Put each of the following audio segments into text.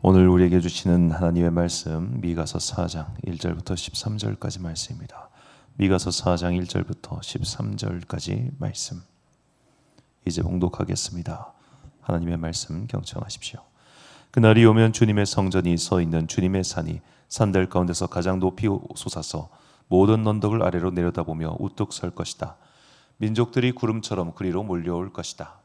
오늘 우리에게 주시는 하나님의 말씀 미가서 4장 1절부터 13절까지 말씀입니다. 미가서 4장 1절부터 13절까지 말씀 이제 봉독하겠습니다. 하나님의 말씀 경청하십시오. 그날이 오면 주님의 성전이 서 있는 주님의 산이 산들 가운데서 가장 높이 솟아서 모든 언덕을 아래로 내려다보며 우뚝 설 것이다. 민족들이 구름처럼 그리로 몰려올 것이다.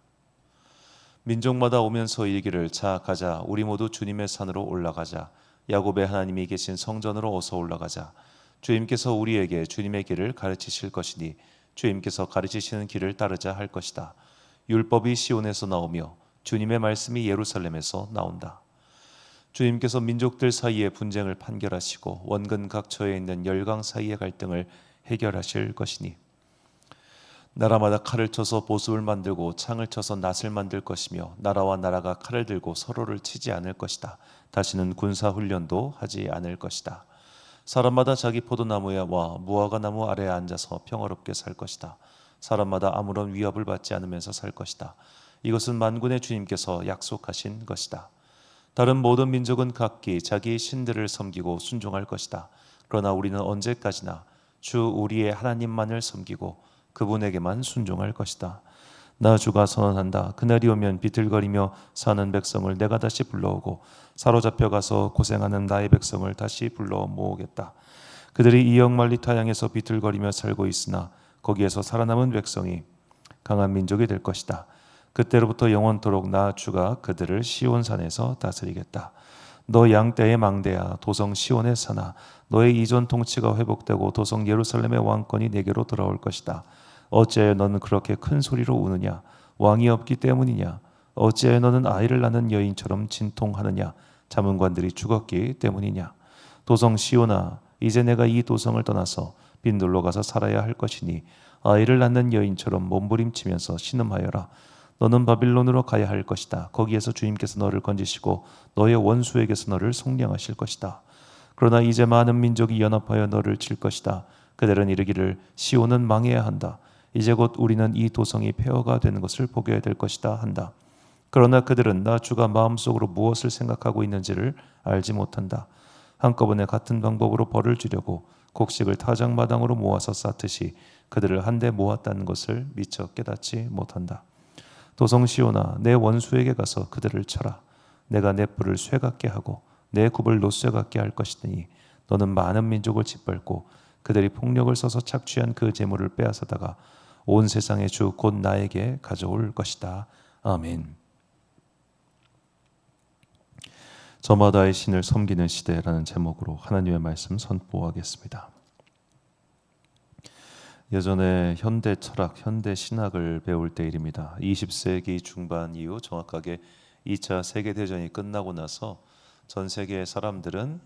민족마다 오면서 이르기를 자 가자 우리 모두 주님의 산으로 올라가자 야곱의 하나님이 계신 성전으로 어서 올라가자 주님께서 우리에게 주님의 길을 가르치실 것이니 주님께서 가르치시는 길을 따르자 할 것이다. 율법이 시온에서 나오며 주님의 말씀이 예루살렘에서 나온다. 주님께서 민족들 사이의 분쟁을 판결하시고 원근 각처에 있는 열강 사이의 갈등을 해결하실 것이니 나라마다 칼을 쳐서 보습을 만들고 창을 쳐서 낫을 만들 것이며 나라와 나라가 칼을 들고 서로를 치지 않을 것이다. 다시는 군사 훈련도 하지 않을 것이다. 사람마다 자기 포도나무와 무화과 나무 아래에 앉아서 평화롭게 살 것이다. 사람마다 아무런 위협을 받지 않으면서 살 것이다. 이것은 만군의 주님께서 약속하신 것이다. 다른 모든 민족은 각기 자기 신들을 섬기고 순종할 것이다. 그러나 우리는 언제까지나 주 우리의 하나님만을 섬기고 그분에게만 순종할 것이다. 나 주가 선언한다. 그날이 오면 비틀거리며 사는 백성을 내가 다시 불러오고 사로잡혀 가서 고생하는 나의 백성을 다시 불러 모으겠다. 그들이 이 역만리 타양에서 비틀거리며 살고 있으나 거기에서 살아남은 백성이 강한 민족이 될 것이다. 그때로부터 영원토록 나 주가 그들을 시온산에서 다스리겠다. 너 양떼의 망대야 도성 시온의 산아 너의 이전 통치가 회복되고 도성 예루살렘의 왕권이 내게로 돌아올 것이다. 어찌하여 너는 그렇게 큰 소리로 우느냐? 왕이 없기 때문이냐? 어찌하여 너는 아이를 낳는 여인처럼 진통하느냐? 자문관들이 죽었기 때문이냐? 도성 시온아 이제 내가 이 도성을 떠나서 빈들로 가서 살아야 할 것이니 아이를 낳는 여인처럼 몸부림치면서 신음하여라. 너는 바빌론으로 가야 할 것이다. 거기에서 주님께서 너를 건지시고 너의 원수에게서 너를 속량하실 것이다. 그러나 이제 많은 민족이 연합하여 너를 칠 것이다. 그들은 이르기를 시온은 망해야 한다. 이제 곧 우리는 이 도성이 폐허가 되는 것을 보게 될 것이다 한다. 그러나 그들은 나 주가 마음속으로 무엇을 생각하고 있는지를 알지 못한다. 한꺼번에 같은 방법으로 벌을 주려고 곡식을 타작마당으로 모아서 쌓듯이 그들을 한데 모았다는 것을 미처 깨닫지 못한다. 도성 시온아 내 원수에게 가서 그들을 쳐라. 내가 내 뿔을 쇠 같게 하고 내 굽을 노쇠 같게 할 것이니 너는 많은 민족을 짓밟고 그들이 폭력을 써서 착취한 그 재물을 빼앗아다가 온 세상의 주 곧 나에게 가져올 것이다. 아멘. 저마다의 신을 섬기는 시대라는 제목으로 하나님의 말씀 선포하겠습니다. 예전에 현대 철학, 현대 신학을 배울 때 일입니다. 20세기 중반 이후 정확하게 2차 세계대전이 끝나고 나서 전 세계의 사람들은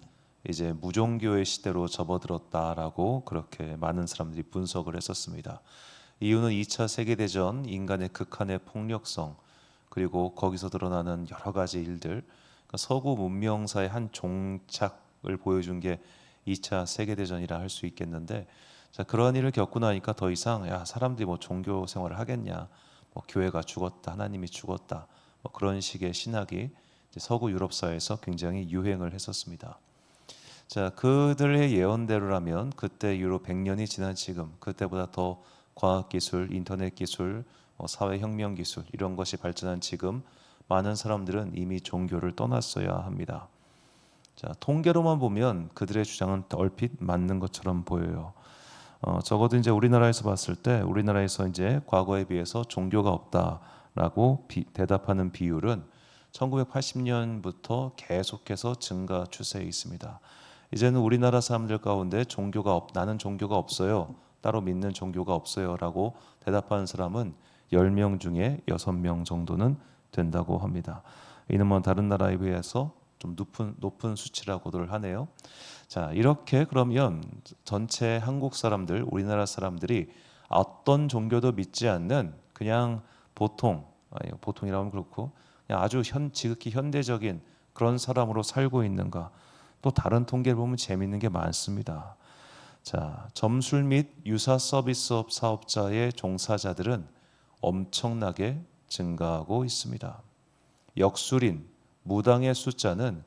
이제 무종교의 시대로 접어들었다라고 그렇게 많은 사람들이 분석을 했었습니다. 이유는 2차 세계대전, 인간의 극한의 폭력성, 그리고 거기서 드러나는 여러 가지 일들, 그러니까 서구 문명사의 한 종착을 보여준 게 2차 세계대전이라 할 수 있겠는데, 자, 그러한 일을 겪고 나니까 더 이상 사람들이 뭐 종교 생활을 하겠냐, 뭐 교회가 죽었다, 하나님이 죽었다, 뭐 그런 식의 신학이 이제 서구 유럽 사회에서 굉장히 유행을 했었습니다. 자, 그들의 예언대로라면 그때 유로 100년이 지난 지금, 그때보다 더 과학기술, 인터넷 기술, 사회혁명 기술 이런 것이 발전한 지금 많은 사람들은 이미 종교를 떠났어야 합니다. 자, 통계로만 보면 그들의 주장은 얼핏 맞는 것처럼 보여요. 적어도 이제 우리나라에서 봤을 때 우리나라에서 이제 과거에 비해서 종교가 없다라고 대답하는 비율은 1980년부터 계속해서 증가 추세에 있습니다. 이제는 우리나라 사람들 가운데 나는 종교가 없어요. 따로 믿는 종교가 없어요라고 대답하는 사람은 10명 중에 6명 정도는 된다고 합니다. 이는 뭐 다른 나라에 비해서 좀 높은 수치라고들 하네요. 자, 이렇게 그러면 전체 한국 사람들, 우리나라 사람들이 어떤 종교도 믿지 않는 그냥 보통이라면 그렇고 그냥 아주 지극히 현대적인 그런 사람으로 살고 있는가? 또 다른 통계를 보면 재미있는 게 많습니다. 자, 점술 및 유사 서비스업 사업자의 종사자들은 엄청나게 증가하고 있습니다. 역술인, 무당의 숫자는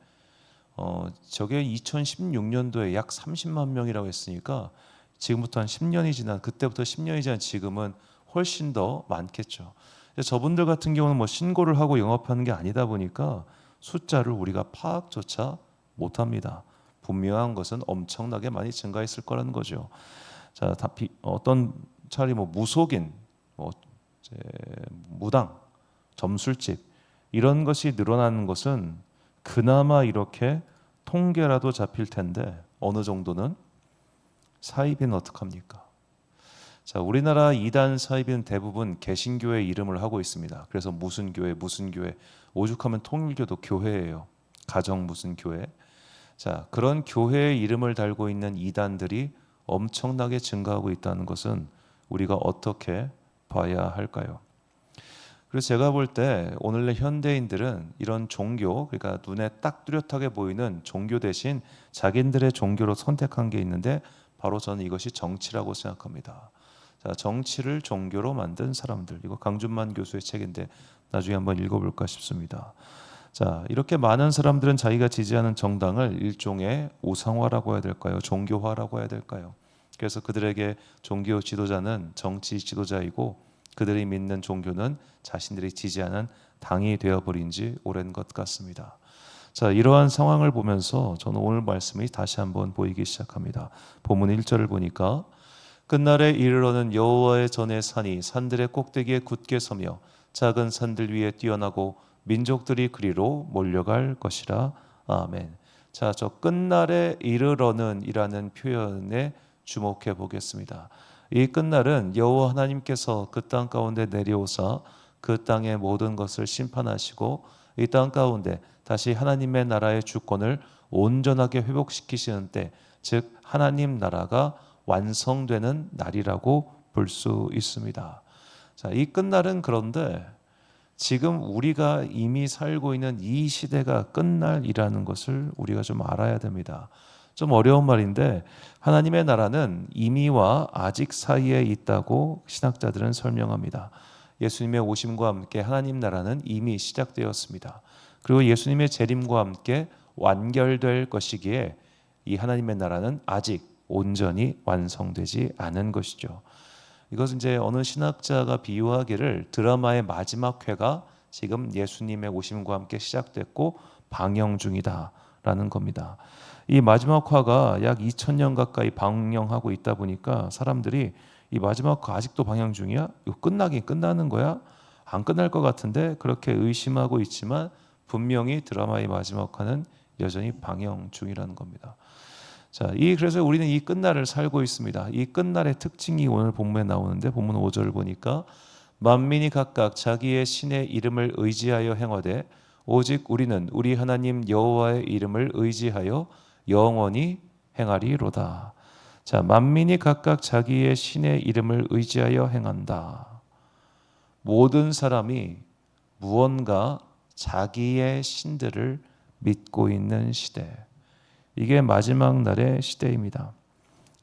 저게 2016년도에 약 30만 명이라고 했으니까 지금부터 한 10년이 지난 그때부터 10년이 지난 지금은 훨씬 더 많겠죠. 저분들 같은 경우는 뭐 신고를 하고 영업하는 게 아니다 보니까 숫자를 우리가 파악조차 못합니다. 분명한 것은 엄청나게 많이 증가했을 거라는 거죠. 자, 어떤 차라리 뭐 무속인, 뭐 이제 무당, 점술집 이런 것이 늘어나는 것은 그나마 이렇게 통계라도 잡힐 텐데 어느 정도는 사이비는 어떡합니까? 자, 우리나라 이단 사이비는 대부분 개신교의 이름을 하고 있습니다. 그래서 무슨 교회, 무슨 교회, 오죽하면 통일교도 교회예요. 가정 무슨 교회. 자, 그런 교회의 이름을 달고 있는 이단들이 엄청나게 증가하고 있다는 것은 우리가 어떻게 봐야 할까요? 그래서 제가 볼 때 오늘날 현대인들은 이런 종교, 그러니까 눈에 딱 뚜렷하게 보이는 종교 대신 자기들의 종교로 선택한 게 있는데 바로 저는 이것이 정치라고 생각합니다. 자, 정치를 종교로 만든 사람들, 이거 강준만 교수의 책인데 나중에 한번 읽어볼까 싶습니다. 자, 이렇게 많은 사람들은 자기가 지지하는 정당을 일종의 우상화라고 해야 될까요? 종교화라고 해야 될까요? 그래서 그들에게 종교 지도자는 정치 지도자이고 그들이 믿는 종교는 자신들이 지지하는 당이 되어버린 지 오랜 것 같습니다. 자, 이러한 상황을 보면서 저는 오늘 말씀이 다시 한번 보이기 시작합니다. 본문 1절을 보니까 끝날에 이르러는 여호와의 전의 산이 산들의 꼭대기에 굳게 서며 작은 산들 위에 뛰어나고 민족들이 그리로 몰려갈 것이라. 아멘. 자, 저 끝날에 이르러는 이라는 표현에 주목해 보겠습니다. 이 끝날은 여호와 하나님께서 그 땅 가운데 내려오사 그 땅의 모든 것을 심판하시고 이 땅 가운데 다시 하나님의 나라의 주권을 온전하게 회복시키시는 때, 즉 하나님 나라가 완성되는 날이라고 볼 수 있습니다. 자, 이 끝날은 그런데 지금 우리가 이미 살고 있는 이 시대가 끝날이라는 것을 우리가 좀 알아야 됩니다. 좀 어려운 말인데 하나님의 나라는 이미와 아직 사이에 있다고 신학자들은 설명합니다. 예수님의 오심과 함께 하나님 나라는 이미 시작되었습니다. 그리고 예수님의 재림과 함께 완결될 것이기에 이 하나님의 나라는 아직 온전히 완성되지 않은 것이죠. 이것은 이제 어느 신학자가 비유하기를 드라마의 마지막 회가 지금 예수님의 오심과 함께 시작됐고 방영 중이다라는 겁니다. 이 마지막 화가 약 2000년 가까이 방영하고 있다 보니까 사람들이 이 마지막 화 아직도 방영 중이야? 이거 끝나긴 끝나는 거야? 안 끝날 것 같은데 그렇게 의심하고 있지만 분명히 드라마의 마지막 화는 여전히 방영 중이라는 겁니다. 자, 그래서 우리는 이 끝날을 살고 있습니다. 이 끝날의 특징이 오늘 본문에 나오는데 본문 5절을 보니까 만민이 각각 자기의 신의 이름을 의지하여 행하되 오직 우리는 우리 하나님 여호와의 이름을 의지하여 영원히 행하리로다. 자, 만민이 각각 자기의 신의 이름을 의지하여 행한다. 모든 사람이 무언가 자기의 신들을 믿고 있는 시대. 이게 마지막 날의 시대입니다.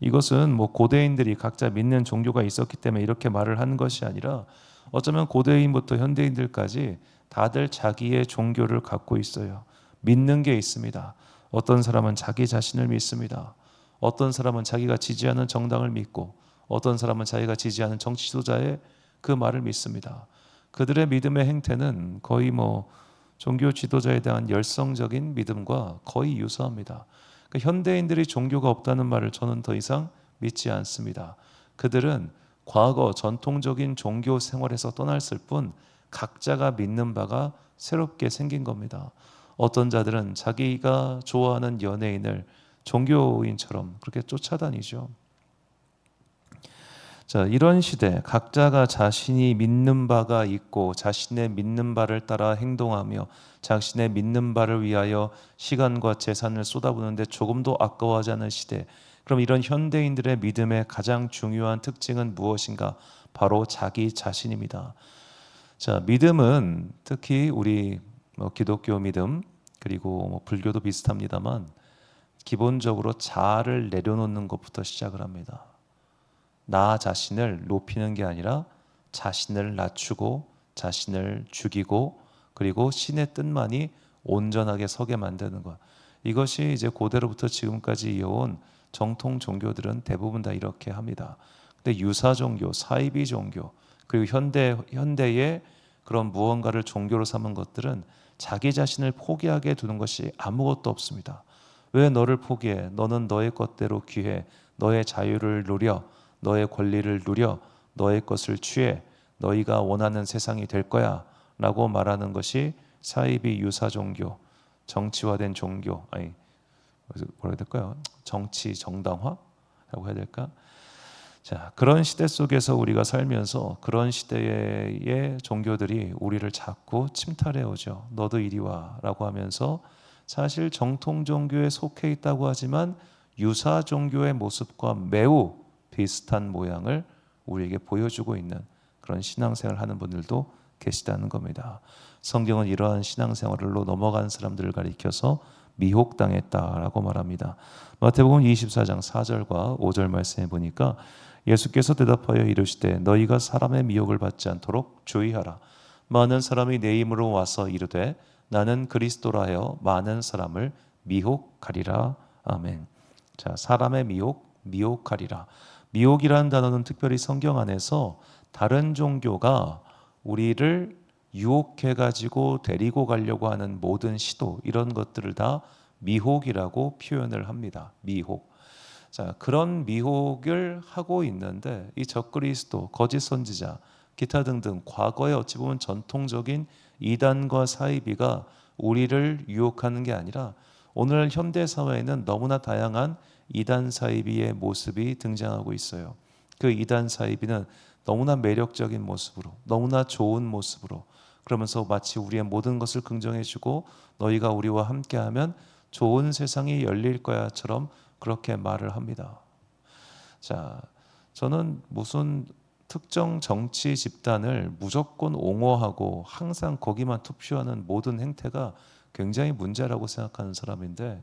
이것은 뭐 고대인들이 각자 믿는 종교가 있었기 때문에 이렇게 말을 한 것이 아니라 어쩌면 고대인부터 현대인들까지 다들 자기의 종교를 갖고 있어요. 믿는 게 있습니다. 어떤 사람은 자기 자신을 믿습니다. 어떤 사람은 자기가 지지하는 정당을 믿고 어떤 사람은 자기가 지지하는 정치 지도자의 그 말을 믿습니다. 그들의 믿음의 행태는 거의 뭐 종교 지도자에 대한 열성적인 믿음과 거의 유사합니다. 그러니까 현대인들이 종교가 없다는 말을 저는 더 이상 믿지 않습니다. 그들은 과거 전통적인 종교 생활에서 떠났을 뿐 각자가 믿는 바가 새롭게 생긴 겁니다. 어떤 자들은 자기가 좋아하는 연예인을 종교인처럼 그렇게 쫓아다니죠. 자, 이런 시대 각자가 자신이 믿는 바가 있고 자신의 믿는 바를 따라 행동하며 자신의 믿는 바를 위하여 시간과 재산을 쏟아부는데 조금도 아까워하지 않는 시대. 그럼 이런 현대인들의 믿음의 가장 중요한 특징은 무엇인가? 바로 자기 자신입니다. 자, 믿음은 특히 우리 기독교 믿음 그리고 불교도 비슷합니다만 기본적으로 자아를 내려놓는 것부터 시작을 합니다. 나 자신을 높이는 게 아니라 자신을 낮추고 자신을 죽이고 그리고 신의 뜻만이 온전하게 서게 만드는 것. 이것이 이제 고대로부터 지금까지 이어온 정통 종교들은 대부분 다 이렇게 합니다. 근데 유사 종교, 사이비 종교, 그리고 현대의 그런 무언가를 종교로 삼은 것들은 자기 자신을 포기하게 두는 것이 아무것도 없습니다. 왜 너를 포기해? 너는 너의 것대로 귀해. 너의 자유를 누려. 너의 권리를 누려. 너의 것을 취해. 너희가 원하는 세상이 될 거야 라고 말하는 것이 사이비 유사 종교, 정치화된 종교, 아니 뭐라 해야 될까요? 정치 정당화라고 해야 될까? 자, 그런 시대 속에서 우리가 살면서 그런 시대의 종교들이 우리를 자꾸 침탈해 오죠. 너도 이리 와라고 하면서 사실 정통 종교에 속해 있다고 하지만 유사 종교의 모습과 매우 비슷한 모양을 우리에게 보여주고 있는 그런 신앙생활을 하는 분들도 계시다는 겁니다. 성경은 이러한 신앙생활로 넘어간 사람들을 가리켜서 미혹당했다라고 말합니다. 마태복음 24장 4절과 5절 말씀해 보니까 예수께서 대답하여 이르시되 너희가 사람의 미혹을 받지 않도록 주의하라. 많은 사람이 내 이름으로 와서 이르되 나는 그리스도라 하여 많은 사람을 미혹하리라. 아멘. 자, 사람의 미혹하리라. 미혹이라는 단어는 특별히 성경 안에서 다른 종교가 우리를 유혹해 가지고 데리고 가려고 하는 모든 시도, 이런 것들을 다 미혹이라고 표현을 합니다. 미혹. 자, 그런 미혹을 하고 있는데 이 적그리스도, 거짓 선지자, 기타 등등 과거에 어찌 보면 전통적인 이단과 사이비가 우리를 유혹하는 게 아니라 오늘 현대 사회에는 너무나 다양한 이단 사이비의 모습이 등장하고 있어요. 그 이단 사이비는 너무나 매력적인 모습으로, 너무나 좋은 모습으로, 그러면서 마치 우리의 모든 것을 긍정해주고 너희가 우리와 함께하면 좋은 세상이 열릴 거야처럼 그렇게 말을 합니다. 자, 저는 무슨 특정 정치 집단을 무조건 옹호하고 항상 거기만 투표하는 모든 행태가 굉장히 문제라고 생각하는 사람인데,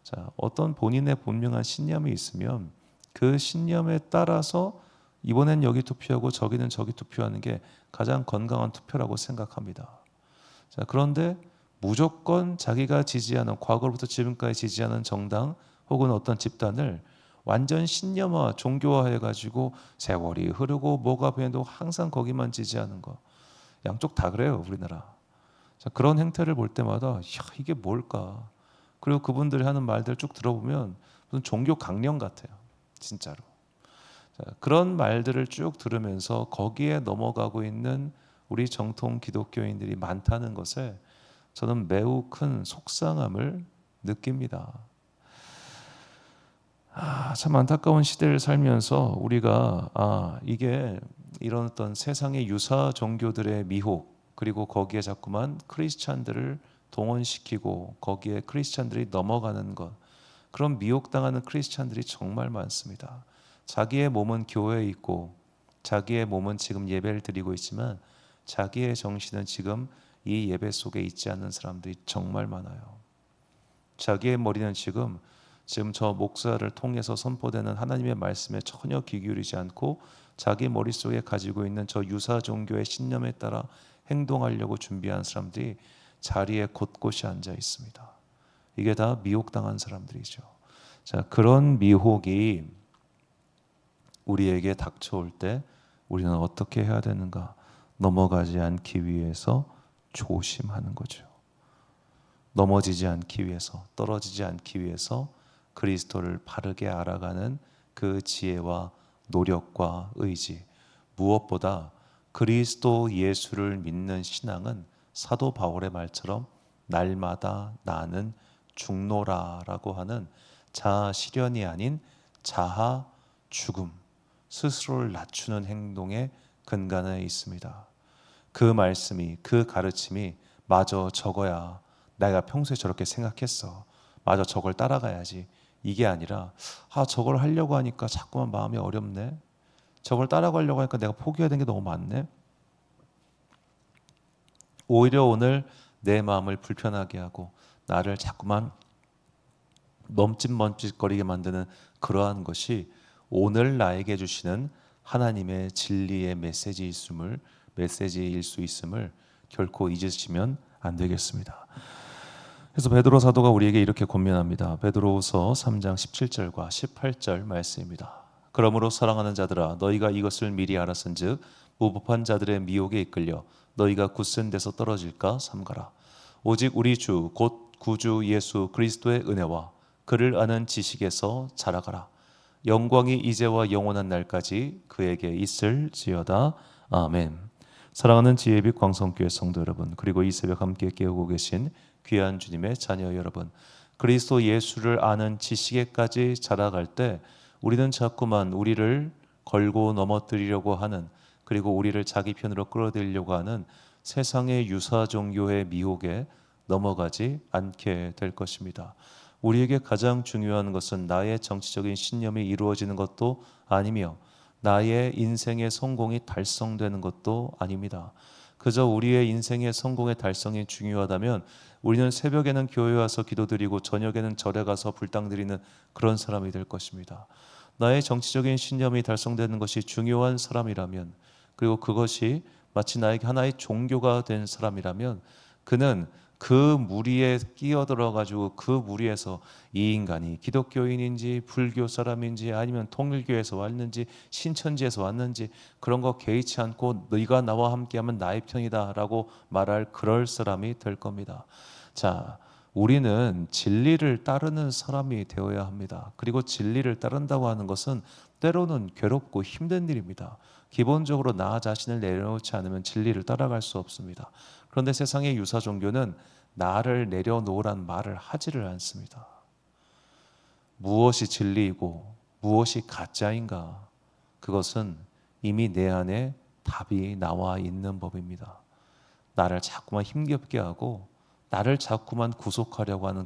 자, 어떤 본인의 분명한 신념이 있으면 그 신념에 따라서 이번엔 여기 투표하고 저기는 저기 투표하는 게 가장 건강한 투표라고 생각합니다. 자, 그런데 무조건 자기가 지지하는, 과거로부터 지금까지 지지하는 정당 혹은 어떤 집단을 완전 신념화, 종교화 해가지고 세월이 흐르고 뭐가 변해도 항상 거기만 지지하는 거, 양쪽 다 그래요, 우리나라. 자, 그런 행태를 볼 때마다 야, 이게 뭘까? 그리고 그분들이 하는 말들 쭉 들어보면 무슨 종교 강령 같아요, 진짜로. 자, 그런 말들을 쭉 들으면서 거기에 넘어가고 있는 우리 정통 기독교인들이 많다는 것에 저는 매우 큰 속상함을 느낍니다. 참 안타까운 시대를 살면서 우리가 이게 이런 어떤 세상의 유사 종교들의 미혹, 그리고 거기에 자꾸만 크리스찬들을 동원시키고 거기에 크리스찬들이 넘어가는 것, 그런 미혹당하는 크리스찬들이 정말 많습니다. 자기의 몸은 교회에 있고 자기의 몸은 지금 예배를 드리고 있지만 자기의 정신은 지금 이 예배 속에 있지 않는 사람들이 정말 많아요. 자기의 머리는 지금 저 목사를 통해서 선포되는 하나님의 말씀에 전혀 귀 기울이지 않고 자기 머릿속에 가지고 있는 저 유사 종교의 신념에 따라 행동하려고 준비한 사람들이 자리에 곳곳이 앉아 있습니다. 이게 다 미혹당한 사람들이죠. 자, 그런 미혹이 우리에게 닥쳐올 때 우리는 어떻게 해야 되는가? 넘어가지 않기 위해서 조심하는 거죠. 넘어지지 않기 위해서, 떨어지지 않기 위해서 그리스도를 바르게 알아가는 그 지혜와 노력과 의지, 무엇보다 그리스도 예수를 믿는 신앙은 사도 바울의 말처럼 날마다 나는 죽노라라고 하는 자아 실현이 아닌 자아 죽음, 스스로를 낮추는 행동의 근간에 있습니다. 그 말씀이, 그 가르침이 마저 저거야, 내가 평소에 저렇게 생각했어, 마저 저걸 따라가야지, 이게 아니라 저걸 하려고 하니까 자꾸만 마음이 어렵네, 저걸 따라가려고 하니까 내가 포기해야 되는 게 너무 많네, 오히려 오늘 내 마음을 불편하게 하고 나를 자꾸만 멈칫멈칫거리게 만드는 그러한 것이 오늘 나에게 주시는 하나님의 진리의 메시지일 수 있음을 결코 잊으시면 안 되겠습니다. 그래서 베드로 사도가 우리에게 이렇게 권면합니다. 베드로후서 3장 17절과 18절 말씀입니다. 그러므로 사랑하는 자들아 너희가 이것을 미리 알았은즉 무법한 자들의 미혹에 이끌려 너희가 굳센 데서 떨어질까 삼가라. 오직 우리 주 곧 구주 예수 그리스도의 은혜와 그를 아는 지식에서 자라가라. 영광이 이제와 영원한 날까지 그에게 있을지어다. 아멘. 사랑하는 지혜빛 광성교회 성도 여러분, 그리고 이 새벽 함께 깨우고 계신 귀한 주님의 자녀 여러분, 그리스도 예수를 아는 지식에까지 자라갈 때 우리는 자꾸만 우리를 걸고 넘어뜨리려고 하는, 그리고 우리를 자기 편으로 끌어들이려고 하는 세상의 유사 종교의 미혹에 넘어가지 않게 될 것입니다. 우리에게 가장 중요한 것은 나의 정치적인 신념이 이루어지는 것도 아니며 나의 인생의 성공이 달성되는 것도 아닙니다. 그저 우리의 인생의 성공의 달성이 중요하다면 우리는 새벽에는 교회 와서 기도드리고 저녁에는 절에 가서 불당 드리는 그런 사람이 될 것입니다. 나의 정치적인 신념이 달성되는 것이 중요한 사람이라면, 그리고 그것이 마치 나에게 하나의 종교가 된 사람이라면, 그는 그 무리에 끼어들어 가지고 그 무리에서 이 인간이 기독교인인지 불교 사람인지 아니면 통일교에서 왔는지 신천지에서 왔는지 그런 거 개의치 않고 네가 나와 함께하면 나의 편이다라고 말할 그럴 사람이 될 겁니다. 자, 우리는 진리를 따르는 사람이 되어야 합니다. 그리고 진리를 따른다고 하는 것은 때로는 괴롭고 힘든 일입니다. 기본적으로 나 자신을 내려놓지 않으면 진리를 따라갈 수 없습니다. 그런데 세상의 유사 종교는 나를 내려놓으란 말을 하지를 않습니다. 무엇이 진리이고 무엇이 가짜인가? 그것은 이미 내 안에 답이 나와 있는 법입니다. 나를 자꾸만 힘겹게 하고 나를 자꾸만 구속하려고 하는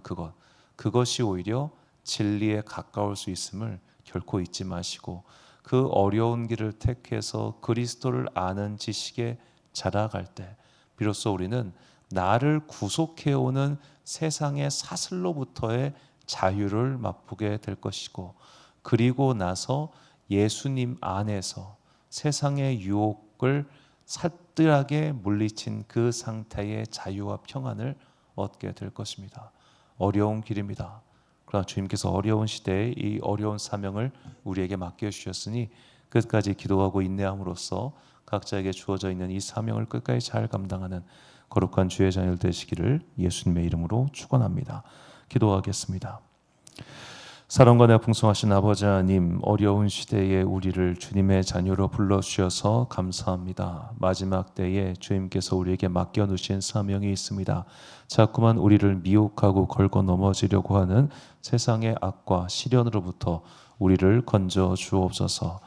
그것이 오히려 진리에 가까울 수 있음을 결코 잊지 마시고, 그 어려운 길을 택해서 그리스도를 아는 지식에 자라갈 때 비로소 우리는 나를 구속해오는 세상의 사슬로부터의 자유를 맛보게 될 것이고, 그리고 나서 예수님 안에서 세상의 유혹을 살뜰하게 물리친 그 상태의 자유와 평안을 얻게 될 것입니다. 어려운 길입니다. 그러나 주님께서 어려운 시대에 이 어려운 사명을 우리에게 맡겨주셨으니 끝까지 기도하고 인내함으로써 각자에게 주어져 있는 이 사명을 끝까지 잘 감당하는 거룩한 주의 자녀들 되시기를 예수님의 이름으로 축원합니다. 기도하겠습니다. 사랑과 풍성하신 아버지 하나님, 어려운 시대에 우리를 주님의 자녀로 불러주셔서 감사합니다. 마지막 때에 주님께서 우리에게 맡겨놓으신 사명이 있습니다. 자꾸만 우리를 미혹하고 걸고 넘어지려고 하는 세상의 악과 시련으로부터 우리를 건져 주옵소서.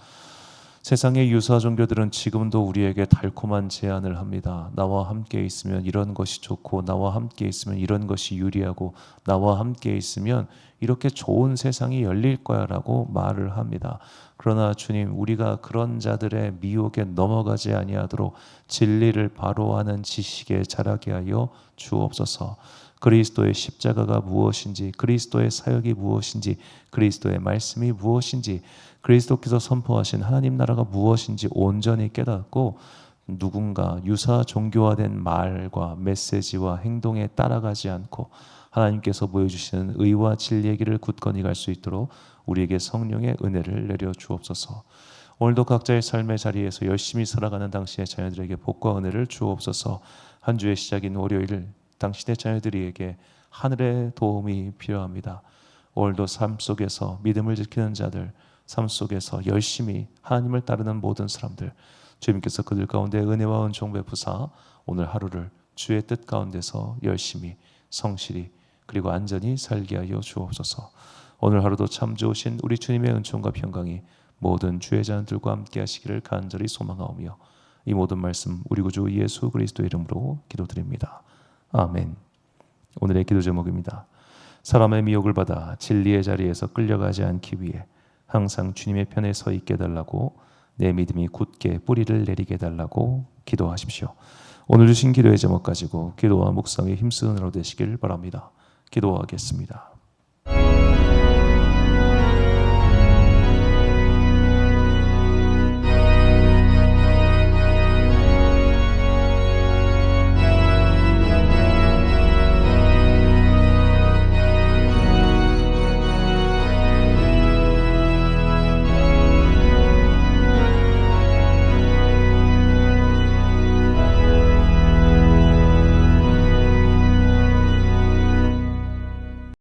세상의 유사 종교들은 지금도 우리에게 달콤한 제안을 합니다. 나와 함께 있으면 이런 것이 좋고, 나와 함께 있으면 이런 것이 유리하고, 나와 함께 있으면 이렇게 좋은 세상이 열릴 거야 라고 말을 합니다. 그러나 주님, 우리가 그런 자들의 미혹에 넘어가지 아니하도록 진리를 바로 아는 지식에 자라게 하여 주옵소서. 그리스도의 십자가가 무엇인지, 그리스도의 사역이 무엇인지, 그리스도의 말씀이 무엇인지, 그리스도께서 선포하신 하나님 나라가 무엇인지 온전히 깨닫고 누군가 유사 종교화된 말과 메시지와 행동에 따라가지 않고 하나님께서 보여주시는 의와 진리의 길을 굳건히 갈 수 있도록 우리에게 성령의 은혜를 내려 주옵소서. 오늘도 각자의 삶의 자리에서 열심히 살아가는 당신의 자녀들에게 복과 은혜를 주옵소서. 한 주의 시작인 월요일, 당신의 자녀들에게 하늘의 도움이 필요합니다. 오늘도 삶 속에서 믿음을 지키는 자들, 삶 속에서 열심히 하나님을 따르는 모든 사람들, 주님께서 그들 가운데 은혜와 은총 베푸사 오늘 하루를 주의 뜻 가운데서 열심히 성실히 그리고 안전히 살게 하여 주옵소서. 오늘 하루도 참 좋으신 우리 주님의 은총과 평강이 모든 주의 자녀들과 함께 하시기를 간절히 소망하오며, 이 모든 말씀 우리 구주 예수 그리스도 이름으로 기도드립니다. 아멘. 오늘의 기도 제목입니다. 사람의 미혹을 받아 진리의 자리에서 끌려가지 않기 위해 항상 주님의 편에 서 있게 해달라고, 내 믿음이 굳게 뿌리를 내리게 해달라고 기도하십시오. 오늘 주신 기도의 제목 가지고 기도와 묵상에 힘쓰는 하루 되시길 바랍니다. 기도하겠습니다.